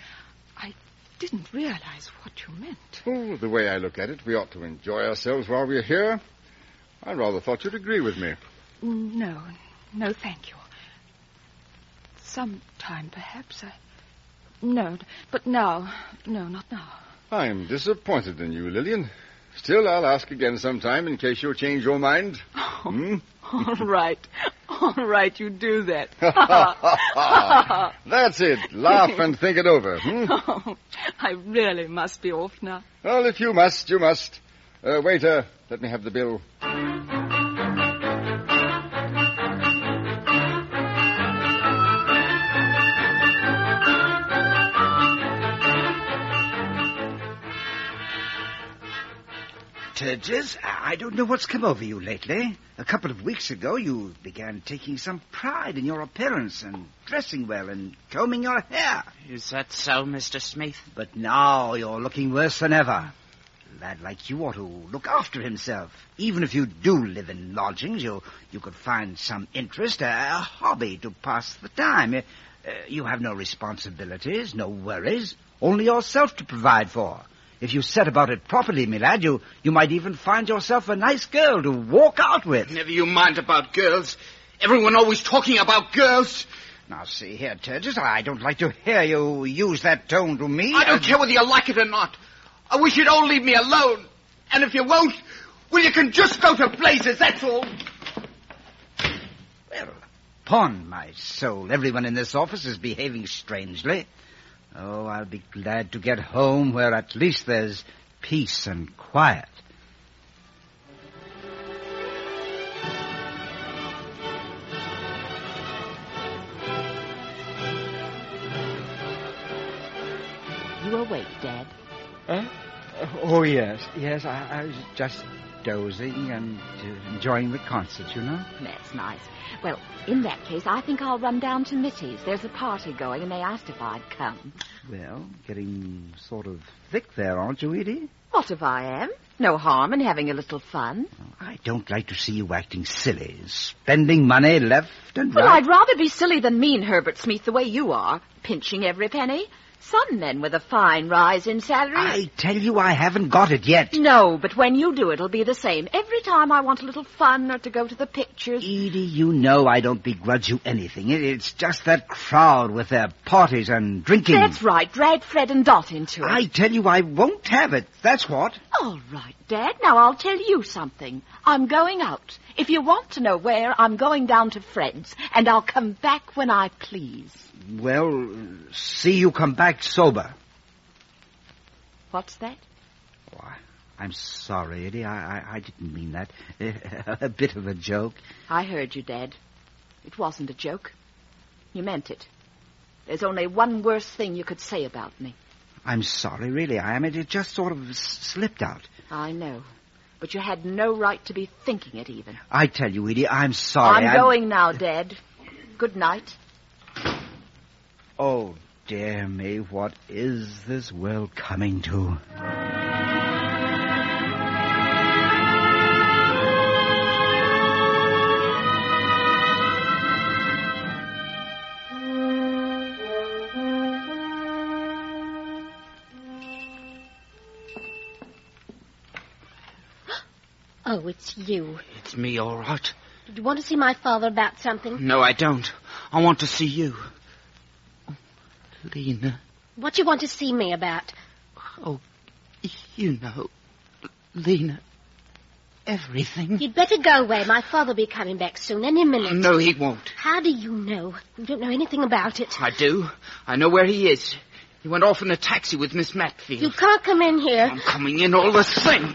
E: didn't realize what you meant.
C: Oh, the way I look at it, we ought to enjoy ourselves while we're here. I rather thought you'd agree with me.
E: No, thank you. Sometime, perhaps. No, but now. No, not now.
C: I'm disappointed in you, Lillian. Still, I'll ask again sometime in case you'll change your mind.
E: All right, you do that.
C: That's it. Laugh and think it over.
E: I really must be off now.
C: Well, if you must, you must. Waiter, let me have the bill.
D: Turgis, I don't know what's come over you lately. A couple of weeks ago, you began taking some pride in your appearance and dressing well and combing your hair.
F: Is that so, Mr. Smith?
D: But now you're looking worse than ever. A lad like you ought to look after himself. Even if you do live in lodgings, you could find some interest, a hobby to pass the time. You have no responsibilities, no worries, only yourself to provide for. If you set about it properly, me lad, you might even find yourself a nice girl to walk out with.
J: Never you mind about girls. Everyone always talking about girls.
D: Now, see here, Turgis, I don't like to hear you use that tone to me.
J: I don't care whether you like it or not. I wish you'd all leave me alone. And if you won't, well, you can just go to blazes, that's all.
D: Well, upon my soul, everyone in this office is behaving strangely. Oh, I'll be glad to get home where at least there's peace and quiet.
I: You awake, Dad?
D: Oh, yes. I was just dozing and enjoying the concert, you know.
I: That's nice. Well, in that case, I think I'll run down to Mitty's. There's a party going, and they asked if I'd come.
D: Well, getting sort of thick there, aren't you, Edie?
I: What if I am? No harm in having a little fun.
D: I don't like to see you acting silly, spending money left and
I: Well,
D: right.
I: I'd rather be silly than mean, Herbert Smith, the way you are, pinching every penny. Some men with a fine rise in salary.
D: I tell you, I haven't got it yet.
I: No, but when you do, it'll be the same. Every time I want a little fun or to go to the pictures.
D: Edie, you know I don't begrudge you anything. It's just that crowd with their parties and drinking.
I: That's right. Drag Fred and Dot into it.
D: I tell you, I won't have it. That's what.
I: All right, Dad. Now I'll tell you something. I'm going out. If you want to know where, I'm going down to Fred's, and I'll come back when I please.
D: Well, see you come back sober.
I: What's that?
D: Oh, I'm sorry, Eddie. I didn't mean that. A bit of a joke.
I: I heard you, Dad. It wasn't a joke. You meant it. There's only one worse thing you could say about me.
D: I'm sorry, really. I am. It just sort of slipped out.
I: I know. But you had no right to be thinking it, even.
D: I tell you, Edie, I'm sorry.
I: I'm going now, Dad. Good night.
D: Oh, dear me, what is this world coming to?
K: Oh, it's you.
F: It's me, all right.
K: Did you want to see my father about something?
F: No, I don't. I want to see you. Lena.
K: What do you want to see me about?
F: Oh, you know, Lena, everything.
K: You'd better go away. My father'll be coming back soon, any minute.
F: No, he won't.
K: How do you know? You don't know anything about it.
F: I do. I know where he is. He went off in a taxi with Miss Matfield.
K: You can't come in here.
F: I'm coming in all the same.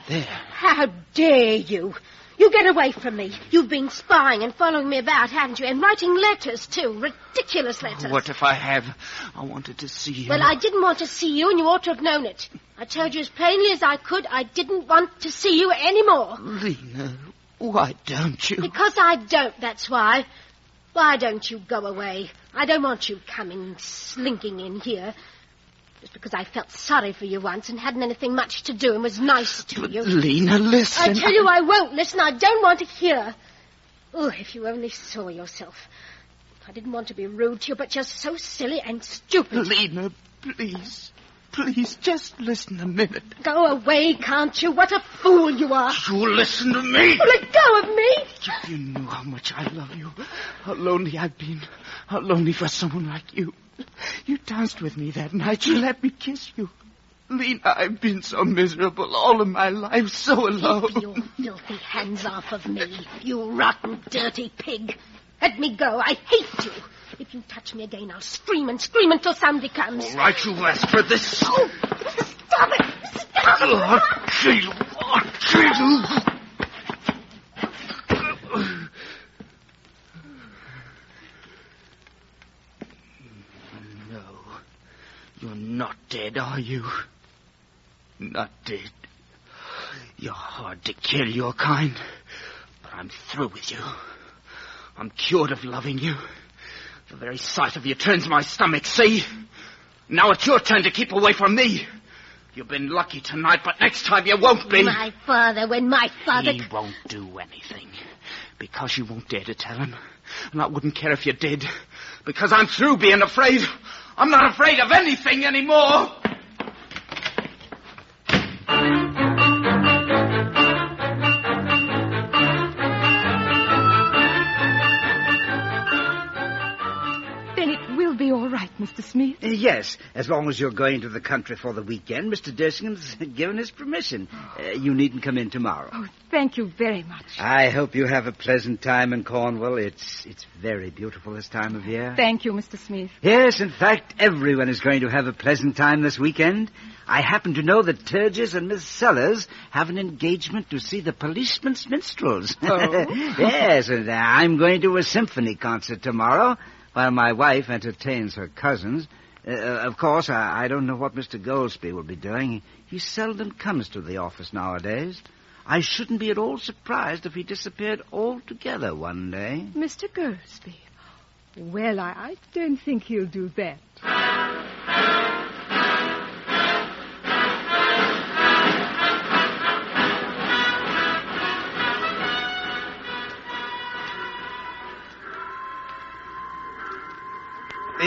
F: There.
K: How dare you? You get away from me. You've been spying and following me about, haven't you? And writing letters, too. Ridiculous letters.
F: What if I have? I wanted to see you.
K: Well, I didn't want to see you, and you ought to have known it. I told you as plainly as I could I didn't want to see you anymore.
F: Lena, why don't you?
K: Because I don't, that's why. Why don't you go away? I don't want you coming slinking in here. Just because I felt sorry for you once and hadn't anything much to do and was nice to you.
F: Lena, listen.
K: I tell you I won't listen. I don't want to hear. Oh, if you only saw yourself. I didn't want to be rude to you, but you're so silly and stupid.
F: Lena, please. Please, just listen a minute.
K: Go away, can't you? What a fool you are.
F: You listen to me.
K: Oh, let go of me.
F: If you knew how much I love you, how lonely I've been, how lonely for someone like you. You danced with me that night. You let me kiss you. Lena, I've been so miserable all of my life, so alone.
K: Keep your filthy hands off of me, you rotten, dirty pig. Let me go. I hate you. If you touch me again, I'll scream and scream until somebody comes.
F: All right, you asked for this.
K: Oh, stop it. Stop it.
F: I'll kill you. I'll kill you. You're not dead, are you? Not dead. You're hard to kill, your kind. But I'm through with you. I'm cured of loving you. The very sight of you turns my stomach, see? Now it's your turn to keep away from me. You've been lucky tonight, but next time you won't be.
K: My father, when my father...
F: He won't do anything. Because you won't dare to tell him. And I wouldn't care if you did. Because I'm through being afraid. I'm not afraid of anything anymore.
E: Then it will be all right, Mr. Smith.
D: Yes, as long as you're going to the country for the weekend. Mr. Dersingham's given his permission. You needn't come in tomorrow.
E: Oh, thank you very much.
D: I hope you have a pleasant time in Cornwall. It's very beautiful this time of year.
E: Thank you, Mr. Smith.
D: Yes, in fact, everyone is going to have a pleasant time this weekend. I happen to know that Turgis and Miss Sellers have an engagement to see the Policeman's Minstrels.
E: Oh.
D: Yes, and I'm going to a symphony concert tomorrow while my wife entertains her cousins. Of course, I don't know what Mr. Golspie will be doing. He seldom comes to the office nowadays. I shouldn't be at all surprised if he disappeared altogether one day.
E: Mr. Golspie? Well, I don't think he'll do that.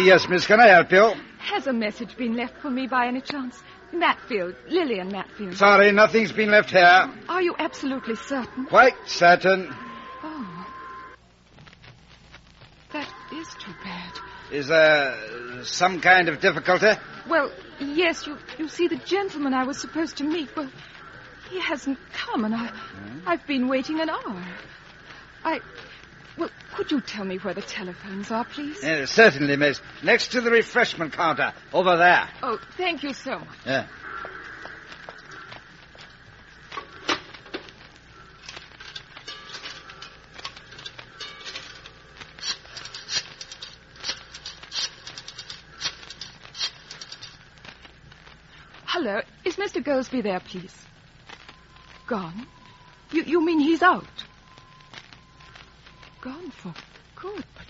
D: Yes, miss, can I help you?
E: Has a message been left for me by any chance? Matfield, Lillian Matfield.
D: Sorry, nothing's been left here.
E: Are you absolutely certain?
D: Quite certain.
E: Oh. That is too bad.
D: Is there some kind of difficulty?
E: Well, yes, you see, the gentleman I was supposed to meet, well, he hasn't come, and I've been waiting an hour. Well, could you tell me where the telephones are, please?
D: Certainly, miss. Next to the refreshment counter, over there.
E: Oh, thank you so much.
D: Yeah.
E: Hello, is Mr. Golspie there, please? Gone? You mean he's out? Gone for good, but...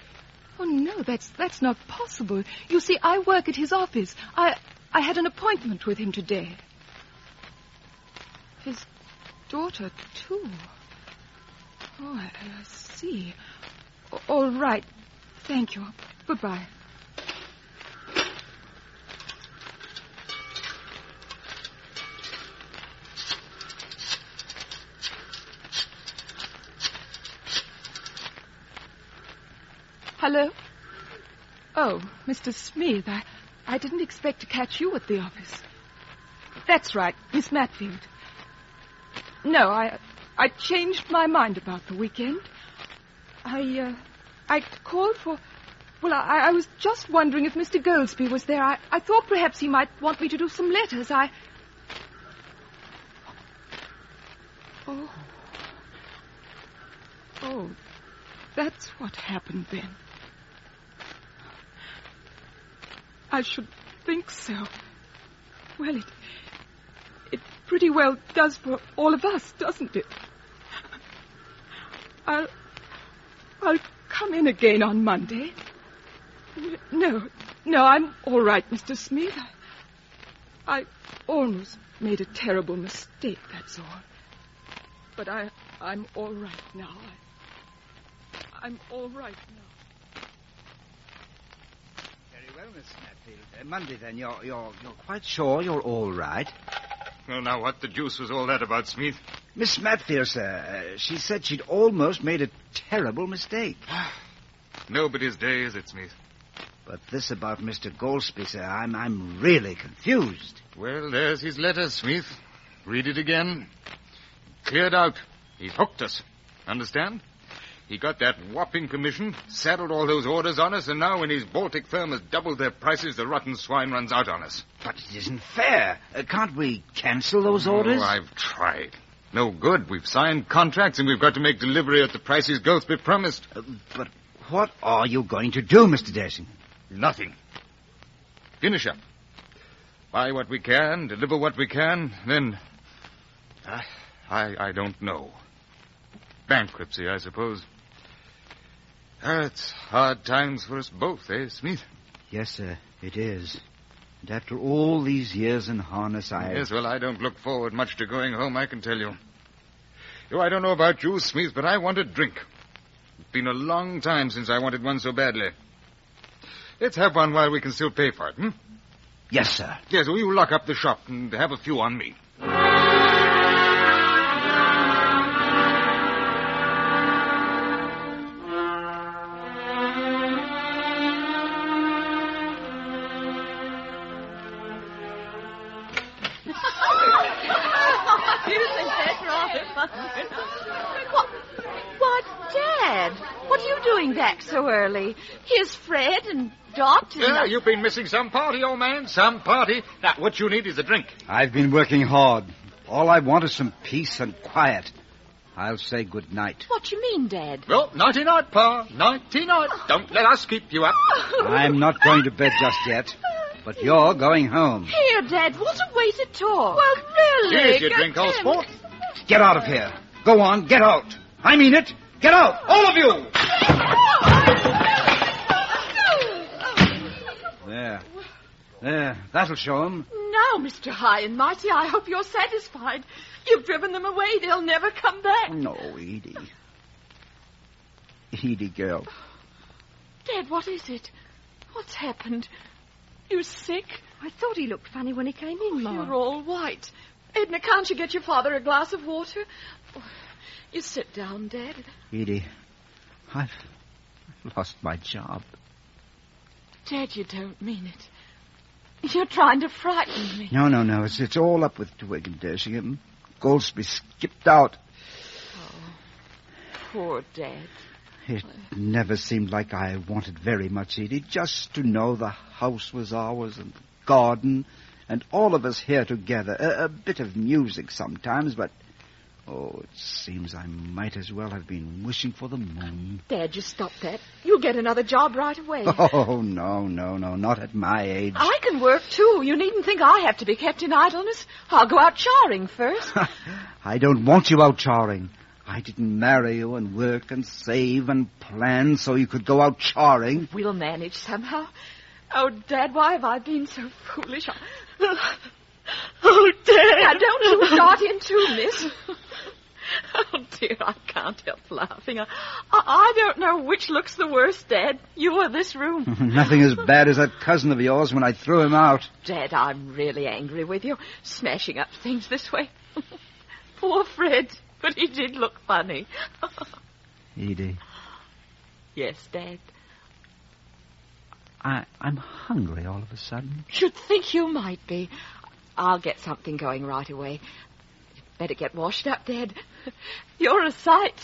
E: Oh, no, that's not possible. You see, I work at his office. I had an appointment with him today. His daughter, too. Oh, I see. All right. Thank you. Goodbye. Hello? Oh, Mr. Smith, I didn't expect to catch you at the office. That's right, Miss Matfield. No, I changed my mind about the weekend. I called for... Well, I was just wondering if Mr. Golspie was there. I thought perhaps he might want me to do some letters. Oh, that's what happened then. I should think so. Well, it pretty well does for all of us, doesn't it? I'll come in again on Monday. No, I'm all right, Mr. Smith. I almost made a terrible mistake, that's all. But I'm all right now. I'm all right now.
D: Well, Miss Matfield, Monday, then, you're quite sure you're all right?
G: Well, now, what the deuce was all that about, Smith?
D: Miss Matfield, sir, she said she'd almost made a terrible mistake.
G: Nobody's day, is it, Smith?
D: But this about Mr. Golspie, sir, I'm really confused.
G: Well, there's his letter, Smith. Read it again. Cleared out. He's hooked us. Understand? He got that whopping commission, saddled all those orders on us, and now when his Baltic firm has doubled their prices, the rotten swine runs out on us.
D: But it isn't fair. Can't we cancel those orders?
G: Oh, I've tried. No good. We've signed contracts, and we've got to make delivery at the prices Golspie promised.
D: But what are you going to do, Mr. Dersingham?
G: Nothing. Finish up. Buy what we can, deliver what we can, then... I don't know. Bankruptcy, I suppose. It's hard times for us both, eh, Smith?
D: Yes, sir, it is. And after all these years in harness,
G: Yes, well, I don't look forward much to going home, I can tell you. I don't know about you, Smith, but I want a drink. It's been a long time since I wanted one so badly. Let's have one while we can still pay for it, hmm?
D: Yes, sir.
G: Yes, well, you lock up the shop and have a few on me.
I: What, Dad? What are you doing back so early? Here's Fred and Dot and...
G: Yeah, you've been missing some party, old man. Some party. Now, what you need is a drink.
D: I've been working hard. All I want is some peace and quiet. I'll say good night.
I: What you mean, Dad?
G: Well, nighty-night, Pa. Nighty-night. Don't let us keep you up.
D: I'm not going to bed just yet, but you're going home.
I: Here, Dad, what a way to talk. Well, really.
G: Here's your drink, old sport.
D: Get out of here. Go on, get out. I mean it. Get out, all of you. There, that'll show them.
L: Now, Mr. High and Mighty, I hope you're satisfied. You've driven them away. They'll never come back.
D: No, Edie. Edie, girl.
L: Dad, what is it?
I: What's happened? You sick?
N: I thought he looked funny when he came in, Ma.
I: You're all white. Edna, can't you get your father a glass of water? Oh, you sit down, Dad.
F: Edie, I've lost my job.
I: Dad, you don't mean it. You're trying to frighten me.
D: No. It's all up with Twig and Dersingham. Golsby skipped out.
I: Oh, poor Dad.
D: It never seemed like I wanted very much, Edie. Just to know the house was ours and the garden and all of us here together. A bit of music sometimes, but... Oh, it seems I might as well have been wishing for the moon.
I: Dad, just stop that. You'll get another job right away.
D: Oh, no, not at my age.
I: I can work, too. You needn't think I have to be kept in idleness. I'll go out charing first.
D: I don't want you out charing. I didn't marry you and work and save and plan so you could go out charing.
I: We'll manage somehow. Oh, Dad, why have I been so foolish? Oh, Dad! Now, don't you start in too, miss. Oh, dear, I can't help laughing. I don't know which looks the worst, Dad. You or this room.
D: Nothing as bad as that cousin of yours when I threw him out.
I: Dad, I'm really angry with you, smashing up things this way. Poor Fred, but he did look funny.
D: Edie.
I: Yes, Dad.
D: I'm hungry all of a sudden.
I: Should think you might be. I'll get something going right away. Better get washed up, Dad. You're a sight.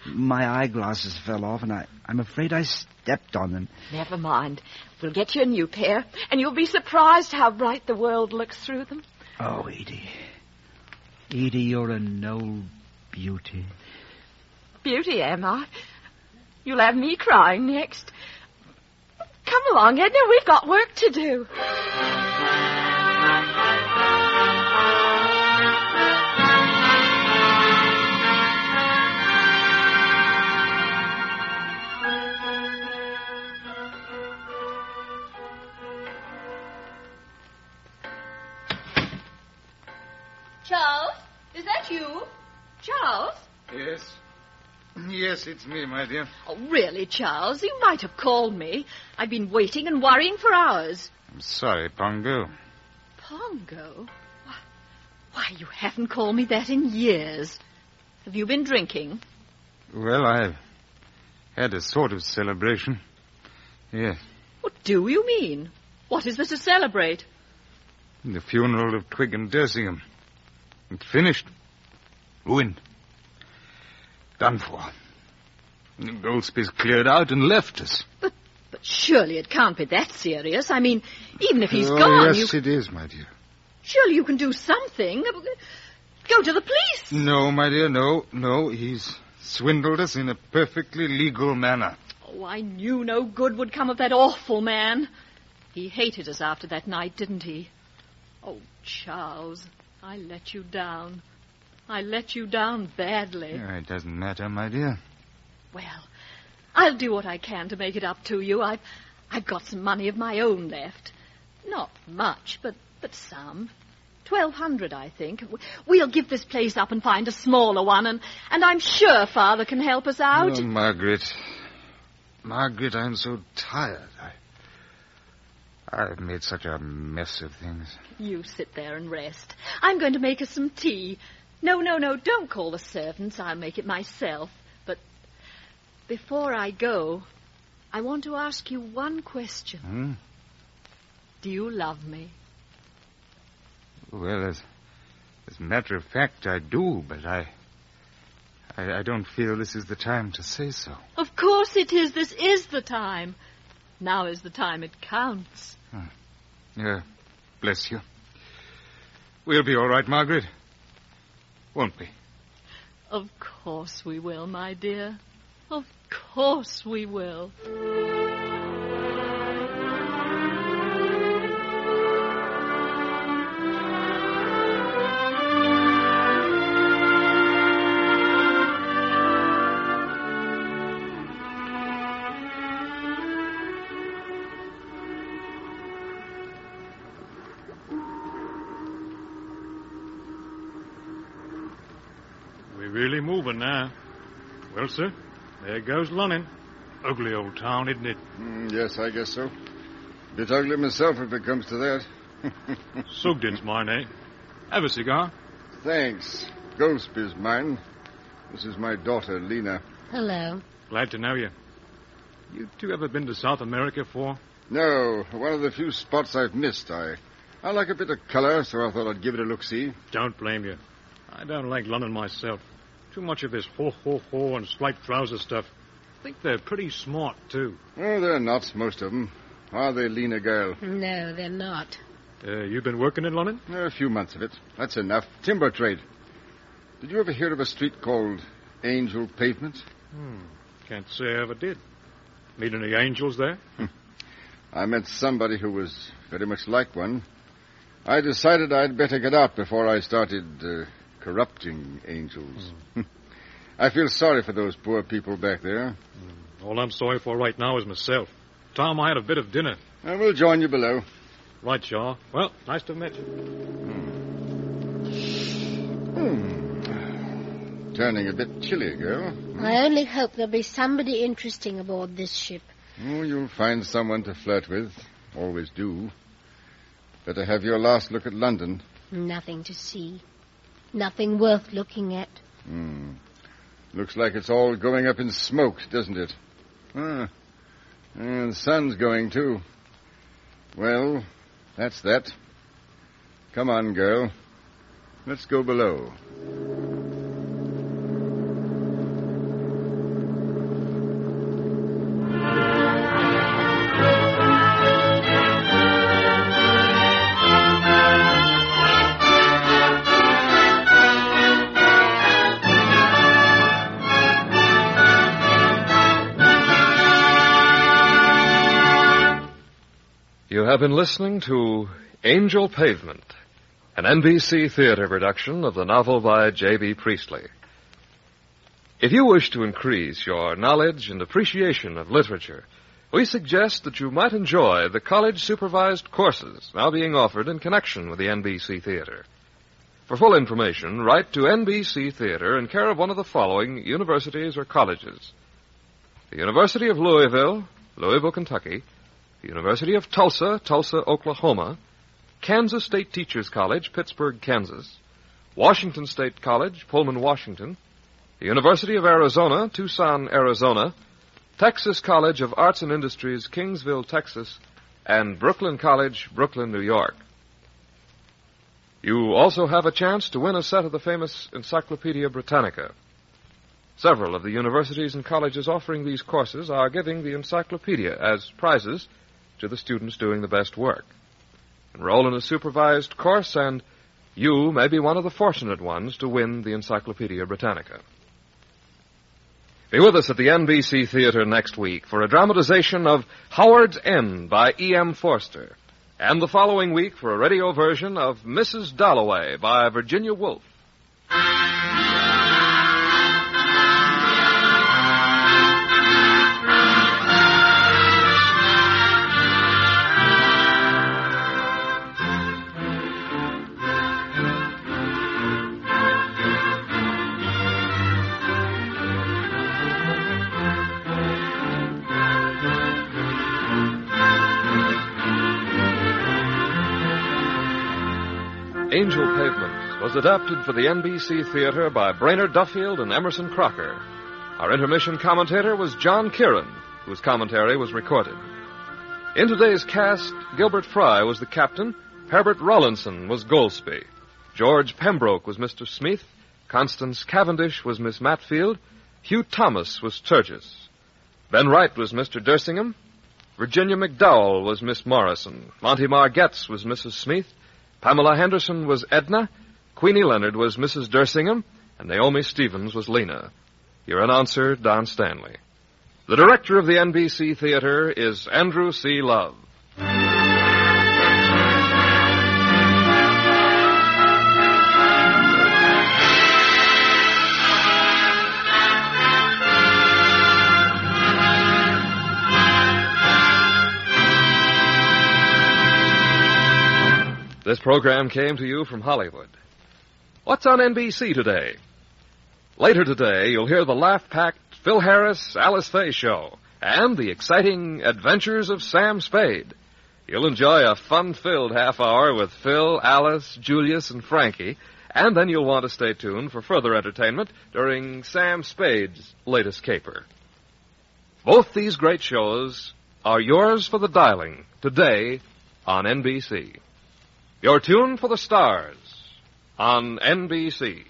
D: My eyeglasses fell off, and I'm afraid I stepped on them.
I: Never mind. We'll get you a new pair, and you'll be surprised how bright the world looks through them.
D: Oh, Edie. Edie, you're a no beauty.
I: Beauty, am I? You'll have me crying next. Come along, Edna. We've got work to do.
L: Charles, is that you? Charles?
G: Yes, it's me, my dear.
L: Oh, really, Charles? You might have called me. I've been waiting and worrying for hours.
G: I'm sorry, Pongo.
L: Pongo? Why, you haven't called me that in years. Have you been drinking?
G: Well, I've had a sort of celebration. Yes.
L: What do you mean? What is there to celebrate?
G: The funeral of Twig and Dersingham. It's finished. Ruined. Done for. The Golspie's cleared out and left us.
L: But surely it can't be that serious. I mean, even if he's gone...
G: Yes, it is, my dear.
L: Surely you can do something. Go to the police.
G: No, my dear, no. He's swindled us in a perfectly legal manner.
L: Oh, I knew no good would come of that awful man. He hated us after that night, didn't he? Oh, Charles, I let you down. I let you down badly.
G: It doesn't matter, my dear.
L: Well, I'll do what I can to make it up to you. I've got some money of my own left. Not much, but some. 1,200, I think. We'll give this place up and find a smaller one, and I'm sure Father can help us out.
G: Oh, Margaret, I'm so tired. I've made such a mess of things.
L: You sit there and rest. I'm going to make us some tea. No, don't call the servants. I'll make it myself. But before I go, I want to ask you one question. Do you love me?
G: Well, as a matter of fact, I do, but I don't feel this is the time to say so.
L: Of course it is. This is the time. Now is the time it counts.
G: Bless you. We'll be all right, Margaret. Won't we?
L: Of course we will, my dear. Of course we will.
B: Really moving now. Well, sir, there goes Lunnon. Ugly old town, isn't it?
C: Yes, I guess so. Bit ugly myself if it comes to that.
B: Sugden's mine, eh? Have a cigar?
C: Thanks. Golspie's mine. This is my daughter, Lena.
K: Hello.
B: Glad to know you. You two ever been to South America before?
C: No, one of the few spots I've missed. I like a bit of color, so I thought I'd give it a look-see.
B: Don't blame you. I don't like London myself. Too much of this ho-ho-ho and striped trouser stuff. I think they're pretty smart, too.
C: Oh, they're not, most of them. Are they, Lena girl?
K: No, they're not.
B: You been working in London?
C: A few months of it. That's enough. Timber trade. Did you ever hear of a street called Angel Pavement?
B: Can't say I ever did. Meet any angels there?
C: I met somebody who was very much like one. I decided I'd better get out before I started corrupting angels. I feel sorry for those poor people back there.
B: All I'm sorry for right now is myself. Tom, I had a bit of dinner.
C: I will join you below.
B: Right, Shaw. Well, nice to meet you.
C: Turning a bit chilly, girl.
K: I only hope there'll be somebody interesting aboard this ship.
C: Oh, you'll find someone to flirt with. Always do. Better have your last look at London.
K: Nothing to see. Nothing worth looking at.
C: Looks like it's all going up in smoke, doesn't it? And the sun's going, too. Well, that's that. Come on, girl. Let's go below.
A: You have been listening to Angel Pavement, an NBC theater production of the novel by J.B. Priestley. If you wish to increase your knowledge and appreciation of literature, we suggest that you might enjoy the college-supervised courses now being offered in connection with the NBC Theater. For full information, write to NBC Theater in care of one of the following universities or colleges: the University of Louisville, Louisville, Kentucky; the University of Tulsa, Tulsa, Oklahoma; Kansas State Teachers College, Pittsburgh, Kansas; Washington State College, Pullman, Washington; the University of Arizona, Tucson, Arizona; Texas College of Arts and Industries, Kingsville, Texas; and Brooklyn College, Brooklyn, New York. You also have a chance to win a set of the famous Encyclopedia Britannica. Several of the universities and colleges offering these courses are giving the encyclopedia as prizes to the students doing the best work. Enroll in a supervised course, and you may be one of the fortunate ones to win the Encyclopedia Britannica. Be with us at the NBC Theater next week for a dramatization of Howard's End by E.M. Forster, and the following week for a radio version of Mrs. Dalloway by Virginia Woolf. Angel Pavement was adapted for the NBC Theater by Brainerd Duffield and Emerson Crocker. Our intermission commentator was John Kieran, whose commentary was recorded. In today's cast, Gilbert Fry was the captain, Herbert Rawlinson was Golsby, George Pembroke was Mr. Smith, Constance Cavendish was Miss Matfield, Hugh Thomas was Sturgis, Ben Wright was Mr. Dersingham, Virginia McDowell was Miss Morrison, Monty Margetts was Mrs. Smith, Pamela Henderson was Edna, Queenie Leonard was Mrs. Dersingham, and Naomi Stevens was Lena. Your announcer, Don Stanley. The director of the NBC Theater is Andrew C. Love. This program came to you from Hollywood. What's on NBC today? Later today, you'll hear the laugh-packed Phil Harris, Alice Faye show, and the exciting Adventures of Sam Spade. You'll enjoy a fun-filled half hour with Phil, Alice, Julius, and Frankie, and then you'll want to stay tuned for further entertainment during Sam Spade's latest caper. Both these great shows are yours for the dialing today on NBC. You're tuned for the stars on NBC.